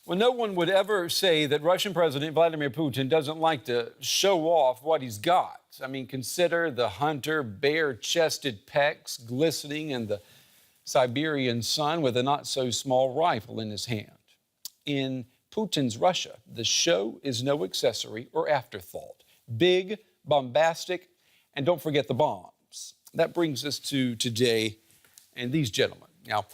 Well, no one would ever say that Russian President Vladimir Putin doesn't like to show off what he's got. I mean, consider the hunter, bare-chested pecs glistening in the Siberian sun with a not-so-small rifle in his hand. In Putin's Russia, the show is no accessory or afterthought. Big, bombastic, and don't forget the bombs. That brings us to today and these gentlemen. Now,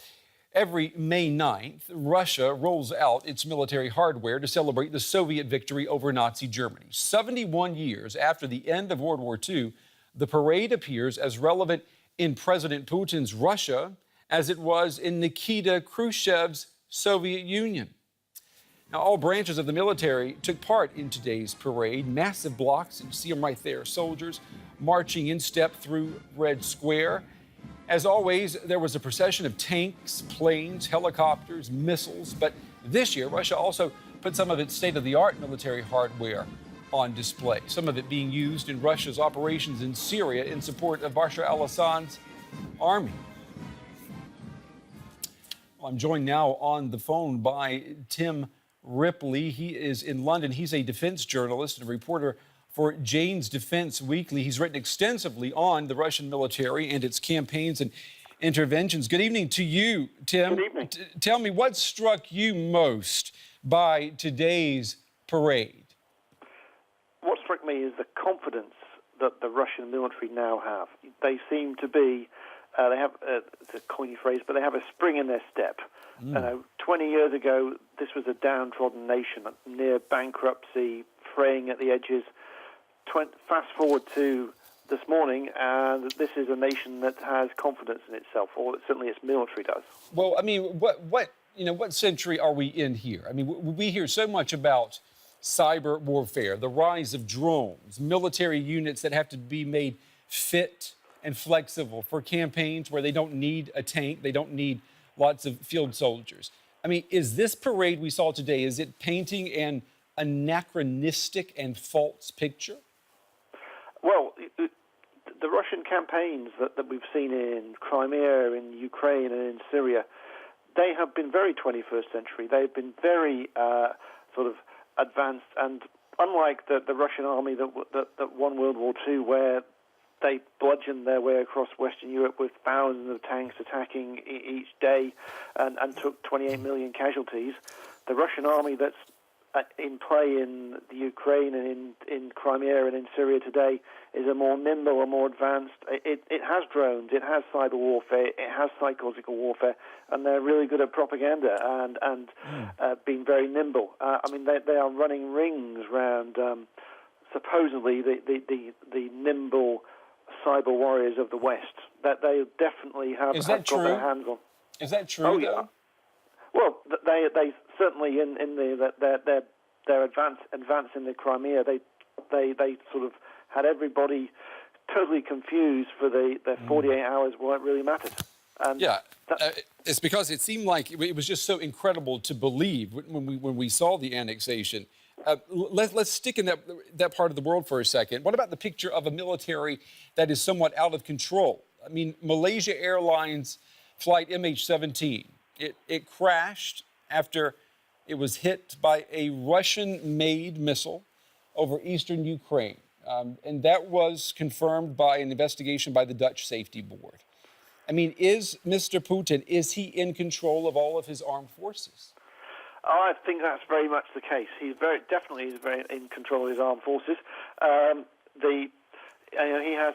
every May 9th, Russia rolls out its military hardware to celebrate the Soviet victory over Nazi Germany. 71 years after the end of World War II, the parade appears as relevant in President Putin's Russia as it was in Nikita Khrushchev's Soviet Union. Now, all branches of the military took part in today's parade. Massive blocks, you see them right there, soldiers marching in step through Red Square. As always, there was a procession of tanks, planes, helicopters, missiles. But this year, Russia also put some of its state-of-the-art military hardware on display, some of it being used in Russia's operations in Syria in support of Bashar al-Assad's army. Well, I'm joined now on the phone by Tim Ripley. He is in London. He's a defense journalist and a reporter for Jane's Defense Weekly. He's written extensively on the Russian military and its campaigns and interventions. Good evening to you, Tim. Good evening. Tell me, what struck you most by today's parade? What struck me is the confidence that the Russian military now have. They seem to be, they have, it's a corny phrase, but they have a spring in their step. 20 years ago, this was a downtrodden nation, near bankruptcy, fraying at the edges. Fast forward to this morning, and this is a nation that has confidence in itself, or certainly its military does. Well, I mean, what century are we in here? I mean, we hear so much about cyber warfare, the rise of drones, military units that have to be made fit and flexible for campaigns where they don't need a tank, they don't need lots of field soldiers. I mean, is this parade we saw today, is it painting an anachronistic and false picture? Well, the Russian campaigns that we've seen in Crimea, in Ukraine, and in Syria, they have been very 21st century. They've been very sort of advanced, and unlike the Russian army that won World War II, where they bludgeoned their way across Western Europe with thousands of tanks attacking each day and took 28 million casualties, the Russian army that's in play in the Ukraine and in Crimea and in Syria today is a more nimble, a more advanced. It has drones, it has cyber warfare, it has psychological warfare, and they're really good at propaganda and being very nimble. I mean, they are running rings around supposedly the nimble cyber warriors of the West that they definitely have got their hands on. Is that true? Oh, yeah. Well, they certainly in their advance in the Crimea, they sort of had everybody totally confused for the 48 hours where it really mattered. And it's because it seemed like it was just so incredible to believe when we saw the annexation. Let's stick in that part of the world for a second. What about the picture of a military that is somewhat out of control? I mean, Malaysia Airlines flight MH17. It crashed after it was hit by a Russian-made missile over eastern Ukraine. And that was confirmed by an investigation by the Dutch Safety Board. I mean, is Mr. Putin, is he in control of all of his armed forces? I think that's very much the case. He's very in control of his armed forces. He has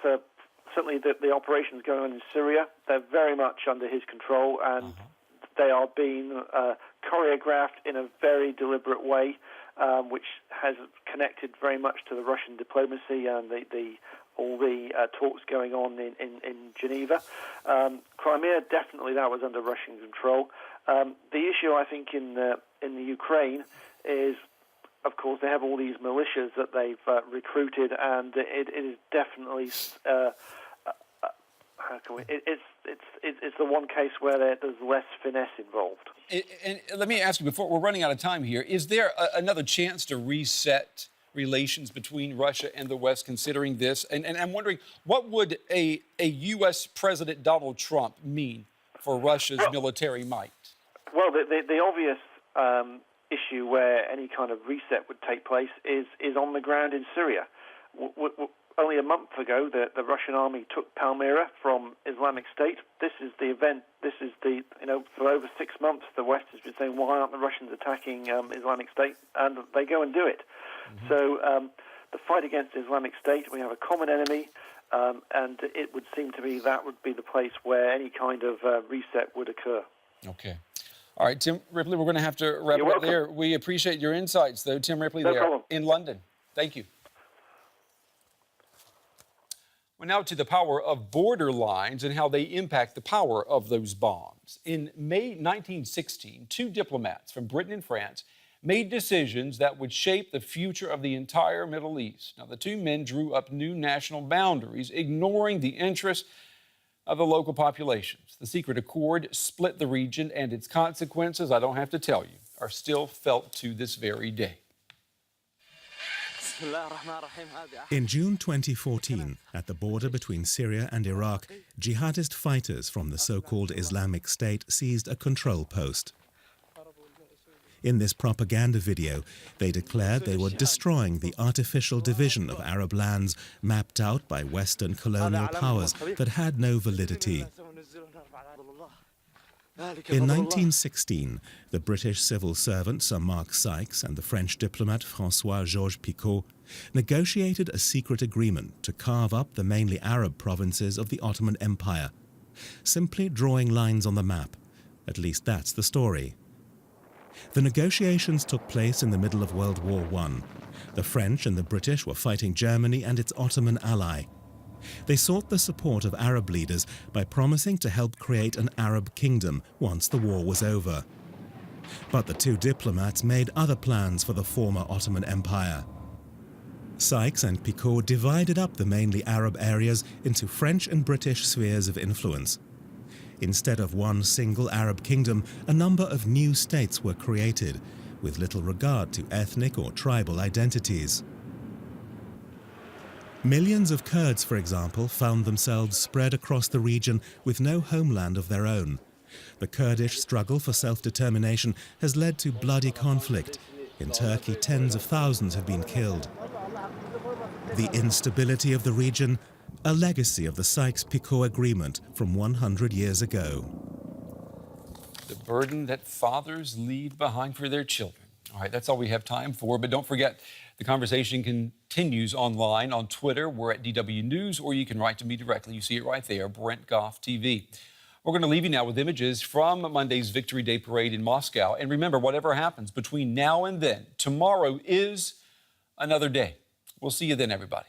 certainly the operations going on in Syria. They're very much under his control, and they are being choreographed in a very deliberate way, which has connected very much to the Russian diplomacy and all the talks going on in Geneva. Crimea, definitely that was under Russian control. The issue, I think, in the Ukraine is, of course, they have all these militias that they've recruited, and it is definitely it's the one case where there's less finesse involved. And let me ask you, before we're running out of time here, is there another chance to reset relations between Russia and the West considering this? And I'm wondering, what would a U.S. President Donald Trump mean for Russia's military might? Well, the obvious issue where any kind of reset would take place is on the ground in Syria. Only a month ago, the Russian army took Palmyra from Islamic State. This is the event. This is for over 6 months, the West has been saying, why aren't the Russians attacking Islamic State? And they go and do it. Mm-hmm. So the fight against Islamic State, we have a common enemy, and it would seem to me that would be the place where any kind of reset would occur. Okay. All right, Tim Ripley, we're going to have to wrap it up there. We appreciate your insights, though. Tim Ripley there in London. Thank you. Well, now to the power of border lines and how they impact the power of those bombs. In May 1916, 2 diplomats from Britain and France made decisions that would shape the future of the entire Middle East. Now, the 2 men drew up new national boundaries, ignoring the interests of the local populations. The secret accord split the region, and its consequences, I don't have to tell you, are still felt to this very day. In June 2014, at the border between Syria and Iraq, jihadist fighters from the so-called Islamic State seized a control post. In this propaganda video, they declared they were destroying the artificial division of Arab lands mapped out by Western colonial powers that had no validity. In 1916, the British civil servant Sir Mark Sykes and the French diplomat François-Georges Picot negotiated a secret agreement to carve up the mainly Arab provinces of the Ottoman Empire, simply drawing lines on the map. At least that's the story. The negotiations took place in the middle of World War I. The French and the British were fighting Germany and its Ottoman ally. They sought the support of Arab leaders by promising to help create an Arab kingdom once the war was over. But the 2 diplomats made other plans for the former Ottoman Empire. Sykes and Picot divided up the mainly Arab areas into French and British spheres of influence. Instead of one single Arab kingdom, a number of new states were created, with little regard to ethnic or tribal identities. Millions of Kurds, for example, found themselves spread across the region with no homeland of their own. The Kurdish struggle for self-determination has led to bloody conflict. In Turkey, tens of thousands have been killed. The instability of the region, a legacy of the Sykes-Picot Agreement from 100 years ago. The burden that fathers leave behind for their children. All right, that's all we have time for, but don't forget, the conversation continues online on Twitter. We're at DW News, or you can write to me directly. You see it right there, Brent Goff TV. We're going to leave you now with images from Monday's Victory Day parade in Moscow. And remember, whatever happens between now and then, tomorrow is another day. We'll see you then, everybody.